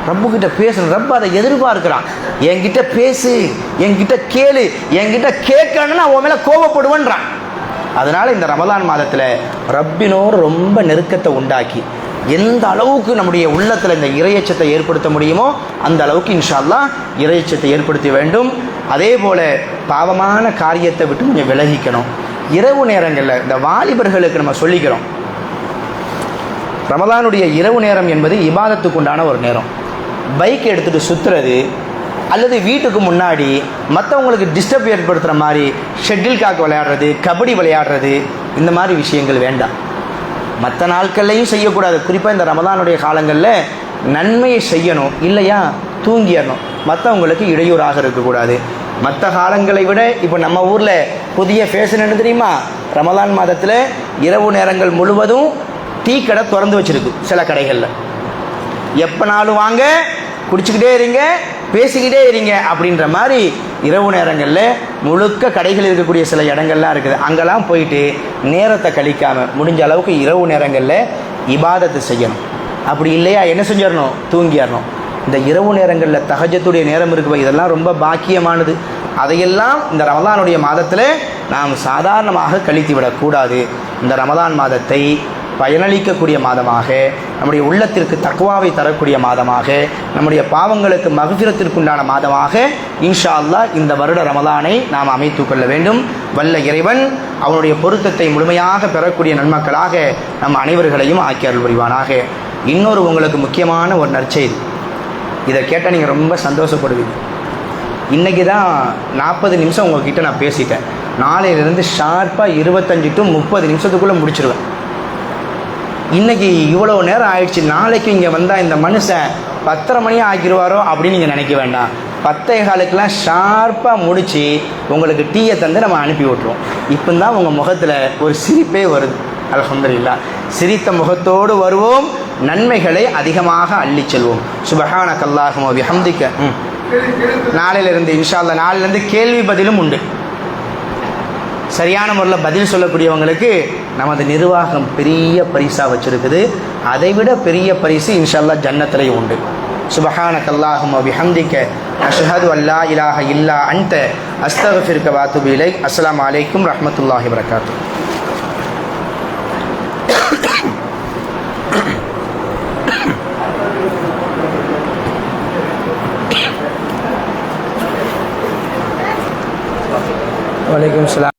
ரப்புக்கிட்ட பேசணும். ரப்பு அதை எதிர்பார்க்கிறான். என்கிட்ட பேசு, என்கிட்ட கேளு, என்கிட்ட கேட்கணும்னு நான் உன் மேலே கோபப்படுவேன்றான். அதனால் இந்த ரமலான் மாதத்தில் ரப்பினோடு ரொம்ப நெருக்கத்தை உண்டாக்கி எந்த அளவுக்கு நம்முடைய உள்ளத்தில் இந்த இறையச்சத்தை ஏற்படுத்த முடியுமோ அந்த அளவுக்கு இன்ஷா அல்லாஹ் இறையச்சத்தை ஏற்படுத்த வேண்டும். அதே போல் பாவமான காரியத்தை விட்டு கொஞ்சம் விலகிக்கணும். இரவு நேரங்களில் இந்த வாலிபர்களுக்கு நம்ம சொல்லிக்கிறோம், ரமலானுடைய இரவு நேரம் என்பது இபாதத்துக்கு உண்டான ஒரு நேரம். பைக் எடுத்துகிட்டு சுற்றுறது அல்லது வீட்டுக்கு முன்னாடி மற்றவங்களுக்கு டிஸ்டர்ப் ஏற்படுத்துகிற மாதிரி ஷெட்டில் காக் விளையாடுறது, கபடி விளையாடுறது, இந்த மாதிரி விஷயங்கள் வேண்டாம். மற்ற நாட்கள்லையும் செய்யக்கூடாது. குறிப்பாக இந்த ரமலானுடைய காலங்களில் நன்மையை செய்யணும், இல்லையா தூங்கிடணும். மற்றவங்களுக்கு இடையூறாக இருக்கக்கூடாது. மற்ற காலங்களை விட இப்போ நம்ம ஊரில் புதிய ஃபேஷன் என்ன தெரியுமா? ரமலான் மாதத்தில் இரவு நேரங்கள் முழுவதும் டீ கடை திறந்து வச்சுருக்கு. சில கடைகளில் எப்போனாலும் வாங்க, குடிச்சுக்கிட்டே இருங்க, பேசிக்கிட்டே இருங்க அப்படின்ற மாதிரி இரவு நேரங்களில் முழுக்க கடைகள் இருக்கக்கூடிய சில இடங்கள்லாம் இருக்குது. அங்கெல்லாம் போயிட்டு நேரத்தை கழிக்காமல் முடிஞ்ச அளவுக்கு இரவு நேரங்களில் இபாதத்தை செய்யணும். அப்படி இல்லையா என்ன செஞ்சிடணும்? தூங்கிடணும். இந்த இரவு நேரங்களில் தஹஜ்ஜுடைய நேரம் இருக்குது, இதெல்லாம் ரொம்ப பாக்கியமானது. அதையெல்லாம் இந்த ரமலானுடைய மாதத்தில் நாம் சாதாரணமாக கழித்து விடக்கூடாது. இந்த ரமலான் மாதத்தை பயனளிக்கக்கூடிய மாதமாக, நம்முடைய உள்ளத்திற்கு தக்வாவை தரக்கூடிய மாதமாக, நம்முடைய பாவங்களுக்கு மக்ஃபிரத்திற்குண்டான மாதமாக இன்ஷா அல்லாஹ் இந்த வருட ரமலானை நாம் அமைத்து கொள்ள வேண்டும். வல்ல இறைவன் அவனுடைய பொருத்தத்தை முழுமையாக பெறக்கூடிய நன்மக்களாக நம் அனைவர்களையும் ஆக்கி அருள் புரிவானாக. இன்னொரு உங்களுக்கு முக்கியமான ஒரு நற்செய்தி, இதை கேட்டால் நீங்கள் ரொம்ப சந்தோஷப்படுவீங்க. இன்றைக்கி தான் 40 நிமிஷம் உங்கள்கிட்ட நான் பேசிட்டேன். நாளையிலிருந்து ஷார்ப்பாக 25 to 30 நிமிஷத்துக்குள்ளே முடிச்சிடுவேன். இன்றைக்கி இவ்வளோ நேரம் ஆயிடுச்சு, நாளைக்கு இங்கே வந்தால் இந்த மனுஷன் 10:30 மணியாக ஆக்கிடுவாரோ அப்படின்னு நீங்கள் நினைக்க வேண்டாம். 10:15 ஷார்ப்பாக முடித்து உங்களுக்கு டீயை தந்து நம்ம அனுப்பி விட்ருவோம். இப்போ தான் உங்கள் முகத்தில் ஒரு சிரிப்பே வருது. அல்ஹம்துலில்லாஹ். சிரித்த முகத்தோடு வருவோம், நன்மைகளை அதிகமாக அள்ளி செல்வோம். சுப்ஹானக அல்லாஹும்ம வ பிஹம்திக. நாளையிலிருந்து இன்ஷா அல்லாஹ் நாளையிலேருந்து கேள்வி பதிலும் உண்டு. சரியான முறையில் பதில் சொல்லக்கூடியவங்களுக்கு நமது நிர்வாகம் பெரிய பரிசாக வச்சுருக்குது. அதைவிட பெரிய பரிசு இன்ஷா அல்லாஹ் ஜன்னத்திலேயும் உண்டு. சுப்ஹானக அல்லாஹும்ம வ பிஹம்திக அஷ்ஹது அல்லா இலாஹ இல்லா அன்த அஸ்தக்ஃபிருக வ அத்தூபு இலைக். அஸ்ஸலாமு அலைக்கும் ரஹ்மத்துல்லாஹி வ பரகாத்துஹு. வலைக்கும் ஸலாம்.